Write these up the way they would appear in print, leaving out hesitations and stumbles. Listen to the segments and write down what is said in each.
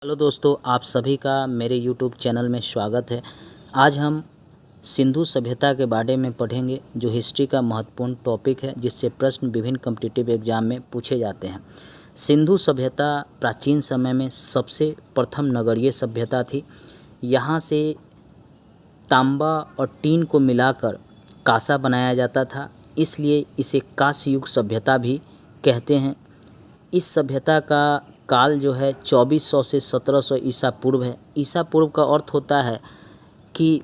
Hello दोस्तों, आप सभी का मेरे यूट्यूब चैनल में स्वागत है। आज हम सिंधु सभ्यता के बारे में पढ़ेंगे, जो हिस्ट्री का महत्वपूर्ण टॉपिक है, जिससे प्रश्न विभिन्न कॉम्पिटिटिव एग्जाम में पूछे जाते हैं। सिंधु सभ्यता प्राचीन समय में सबसे प्रथम नगरीय सभ्यता थी। यहाँ से तांबा और टीन को मिलाकर कांसा बनाया जाता था, इसलिए इसे कांस्य युग सभ्यता भी कहते हैं। इस सभ्यता का काल जो है 2400 से 1700 ईसा पूर्व है। ईसा पूर्व का अर्थ होता है कि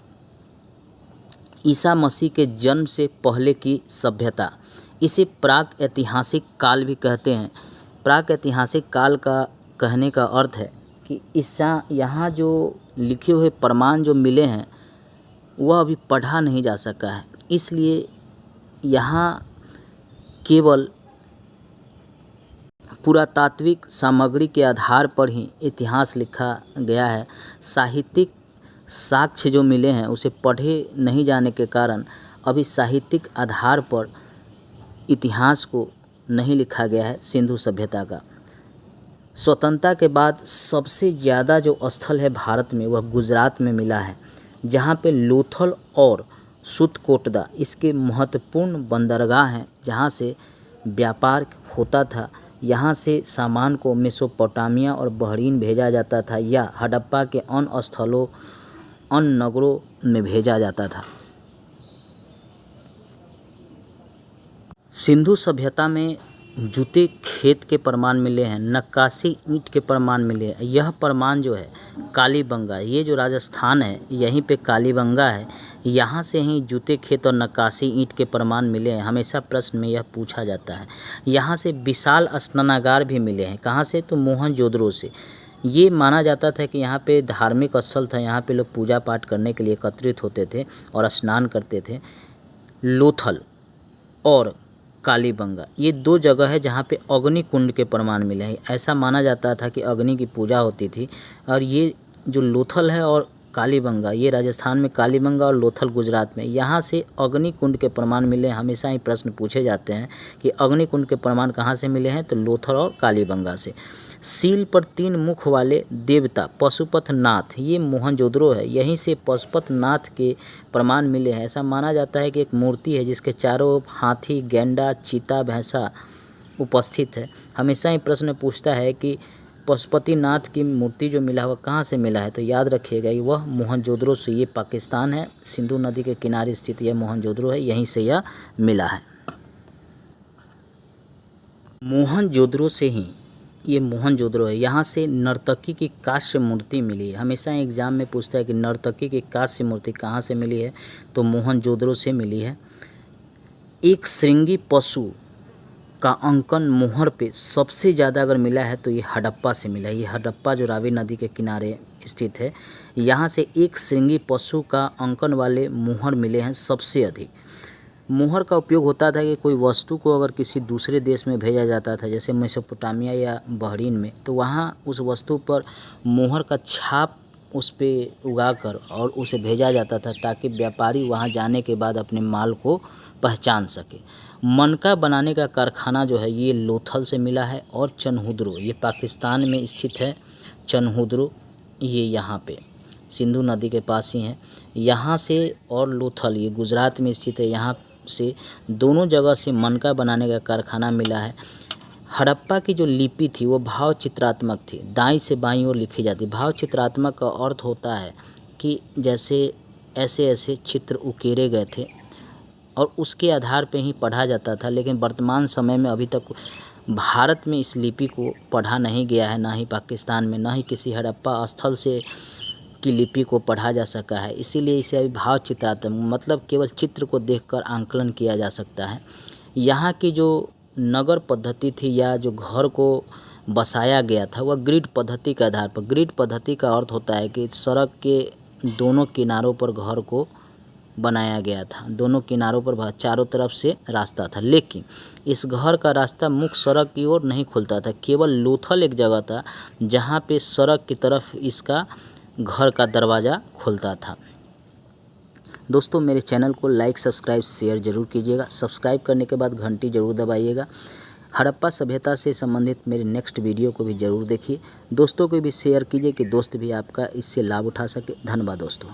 ईसा मसीह के जन्म से पहले की सभ्यता। इसे प्राक ऐतिहासिक काल भी कहते हैं। प्राक ऐतिहासिक काल का कहने का अर्थ है कि यहाँ जो लिखे हुए प्रमाण जो मिले हैं वह अभी पढ़ा नहीं जा सका है, इसलिए यहाँ केवल पुरातात्विक सामग्री के आधार पर ही इतिहास लिखा गया है। साहित्यिक साक्ष्य जो मिले हैं उसे पढ़े नहीं जाने के कारण अभी साहित्यिक आधार पर इतिहास को नहीं लिखा गया है। सिंधु सभ्यता का स्वतंत्रता के बाद सबसे ज़्यादा जो स्थल है भारत में वह गुजरात में मिला है, जहाँ पे लोथल और सुतकोटदा इसके महत्वपूर्ण बंदरगाह हैं, जहाँ से व्यापार होता था। यहाँ से सामान को मेसोपोटामिया और बहरीन भेजा जाता था या हड़प्पा के अन्य स्थलों अन्य नगरों में भेजा जाता था। सिंधु सभ्यता में जूते खेत के प्रमाण मिले हैं, नक्काशी ईंट के प्रमाण मिले हैं। यह प्रमाण जो है कालीबंगा, ये जो राजस्थान है यहीं पे कालीबंगा है, यहाँ से ही जूते खेत और नक्काशी ईंट के प्रमाण मिले हैं। हमेशा प्रश्न में यह पूछा जाता है। यहाँ से विशाल स्नानागार भी मिले हैं। कहाँ से? तो मोहनजोदड़ो से। ये माना जाता था कि यहाँ पे धार्मिक स्थल था, यहाँ पे लोग पूजा पाठ करने के लिए एकत्रित होते थे और स्नान करते थे। लोथल और कालीबंगा ये दो जगह है जहाँ पे अग्नि कुंड के प्रमाण मिले हैं। ऐसा माना जाता था कि अग्नि की पूजा होती थी। और ये जो लोथल है और कालीबंगा, ये राजस्थान में कालीबंगा और लोथल गुजरात में, यहाँ से अग्नि कुंड के प्रमाण मिले हैं। हमेशा ही प्रश्न पूछे जाते हैं कि अग्नि कुंड के प्रमाण कहाँ से मिले हैं, तो लोथल और कालीबंगा से। सील पर 3 मुख वाले देवता पशुपतनाथ, ये मोहनजोदड़ो है, यहीं से पशुपतनाथ के प्रमाण मिले हैं। ऐसा माना जाता है कि एक मूर्ति है जिसके चारों ओर हाथी, गैंडा, चीता, भैंसा उपस्थित है। हमेशा ही प्रश्न पूछता है कि पशुपतिनाथ की मूर्ति जो मिला वह कहाँ से मिला है, तो याद रखिएगा कि वह मोहनजोदड़ो से। ये पाकिस्तान है, सिंधु नदी के किनारे स्थित यह मोहनजोदड़ो है, यहीं से यह मिला है। मोहनजोदड़ो से ही ये मोहनजोदड़ो है। यहाँ से नर्तकी की कांस्य मूर्ति मिली है। हमेशा एग्जाम में पूछता है कि नर्तकी की कांस्य मूर्ति कहाँ से मिली है, तो मोहनजोदड़ो से मिली है। एक श्रृंगी पशु का अंकन मोहर पे सबसे ज़्यादा अगर मिला है तो ये हड़प्पा से मिला है। ये हड़प्पा जो रावी नदी के किनारे स्थित है, यहाँ से एक श्रृंगी पशु का अंकन वाले मोहर मिले हैं सबसे अधिक। मोहर का उपयोग होता था कि कोई वस्तु को अगर किसी दूसरे देश में भेजा जाता था, जैसे मेसोपोटामिया या बहरीन में, तो वहाँ उस वस्तु पर मोहर का छाप उस पर उगाकर और उसे भेजा जाता था, ताकि व्यापारी वहाँ जाने के बाद अपने माल को पहचान सके। मनका बनाने का कारखाना जो है ये लोथल से मिला है। और चनहुद्रो, ये पाकिस्तान में स्थित है। चनहुद्रो ये यहाँ पे सिंधु नदी के पास ही है। यहाँ से और लोथल ये गुजरात में स्थित है। यहाँ से दोनों जगह से मनका बनाने का कारखाना मिला है। हड़प्पा की जो लिपि थी वो भाव चित्रात्मक थी, दाईं से बाईं ओर लिखी जाती। भाव चित्रात्मक का अर्थ होता है कि जैसे ऐसे ऐसे चित्र उकेरे गए थे और उसके आधार पे ही पढ़ा जाता था। लेकिन वर्तमान समय में अभी तक भारत में इस लिपि को पढ़ा नहीं गया है, ना ही पाकिस्तान में, ना ही किसी हड़प्पा स्थल से की लिपि को पढ़ा जा सका है। इसीलिए इसे अभी भाव चित्रात्मक, मतलब केवल चित्र को देखकर आंकलन किया जा सकता है। यहाँ की जो नगर पद्धति थी या जो घर को बसाया गया था वह ग्रिड पद्धति के आधार पर। ग्रिड पद्धति का अर्थ होता है कि सड़क के दोनों किनारों पर घर को बनाया गया था। दोनों किनारों पर चारों तरफ से रास्ता था, लेकिन इस घर का रास्ता मुख्य सड़क की ओर नहीं खुलता था। केवल लोथल एक जगह था जहाँ पे सड़क की तरफ इसका घर का दरवाज़ा खुलता था। दोस्तों, मेरे चैनल को लाइक, सब्सक्राइब, शेयर ज़रूर कीजिएगा। सब्सक्राइब करने के बाद घंटी ज़रूर दबाइएगा। हड़प्पा सभ्यता से संबंधित मेरे नेक्स्ट वीडियो को भी ज़रूर देखिए। दोस्तों को भी शेयर कीजिए कि दोस्त भी आपका इससे लाभ उठा सके। धन्यवाद दोस्तों।